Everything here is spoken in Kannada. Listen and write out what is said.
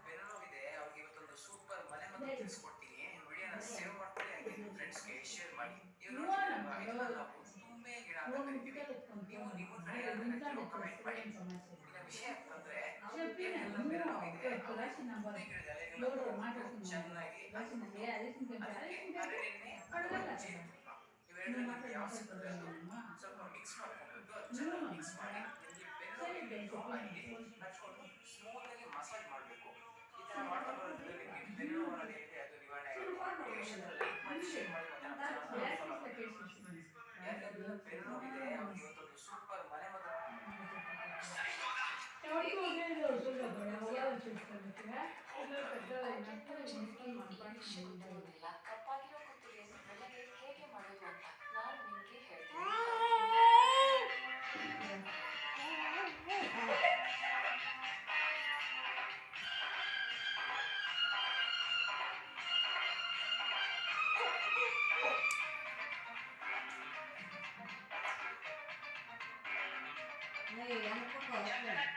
ಬೆರಳೋಗಿದೆ ಅವ್ರಿಗೆ ಇವತ್ತೊಂದು ಸೂಪರ್ ಮನೆ ಮದ್ದು ತಿಳಿಸ್ಕೊಡ್ತೀನಿ. ವಿಡಿಯೋನ ಸೇವ್ ಮಾಡ್ಕೊಳ್ಳಿ, ಹಾಗೆ ನಿಮ್ಮ ಫ್ರೆಂಡ್ಸ್ಗೆ ಶೇರ್ ಮಾಡಿ. ನೀವು ನೋಡ್ತಿದ್ದೀರಲ್ವಾ, ಇದನ್ನ ನಾವು ತುಂಬೆ ಗಿಡ ಅಂತ ಕರಿತೀವಿ. ನೀವು ನಿಮ್ಮ ಕಡೆ ಏನಂತ ಕರಿತೀರೋ ಕಮೆಂಟ್ ಮಾಡಿ. ಇನ್ನ ವಿಷಯ ಅಂತಂದ್ರೆ ಏನೆಲ್ಲ ಬೆರಳೋಗಿದೆ ತುಂಬೆ ಗಿಡದ ಎಲೆಗಳನ್ನ ತೊಗೊಂಡು ಚೆನ್ನಾಗಿ ಅದ್ಬಿಟ್ಟು ಅದಕ್ಕೆ ಹರಳೆಣ್ಣೆ ಅಥವಾ ಜೇನುತುಪ್ಪ ಇವೆರಡರಲ್ಲಿ ಯಾವ ಸಿಕ್ಕಿದ್ರೆ ಅದು ಸ್ವಲ್ಪ ಮಿಕ್ಸ್ ಮಾಡ್ಕೊಬೇಕು. ಅದು ಚೆನ್ನಾಗಿ ಮಿಕ್ಸ್ ಮಾಡಿ ನಿಮಗೆ ಬೆರಳೋಗಿದೆಯೋ ಅಲ್ಲಿ ಹಚ್ಕೊಂಡು ಸ್ಮೂತ್ ಆಗಿ ಮಸಾಜ್ ಮಾಡಬೇಕು. ಈ ತರ ಮಾಡ್ತಾ ಬರೋದ್ರಿಂದ ನಿಮಗೆ ಬೆರಳು ಬರೋದೇನಿದೆ ಅದು ನಿವಾರಣೆ ಆಗುತ್ತೆ. ಈ ವಿಷಯನ ಲೈಕ್ ಮಾಡಿ, ಶೇರ್ ಮಾಡಿ, ಮತ್ತೆ ನಮ್ಮ ಚಾನಲ್ ಫಾಲೋ ಮಾಡಿ. ಯಾರಿಗೆಲ್ಲ ಬೆರಳೋಗಿದೆ ಅವ್ರಿಗೆ ಇವತ್ತೊಂದು ಸೂಪರ್ ಮನೆ ಮದ್ದು. ಗೊತ್ತಿರುವುದಿಲ್ಲ. ಕಪ್ಪಾಗಿರೋ ಕುತ್ತಿಗೆಯನ್ನು ಬೆಳ್ಳಗೆ ಹೇಗೆ ಮಾಡೋದು ಅಂತ ನಾನು ನಿಮಗೆ ಹೇಳ್ತೀನಿ. Này, ăn có cỏ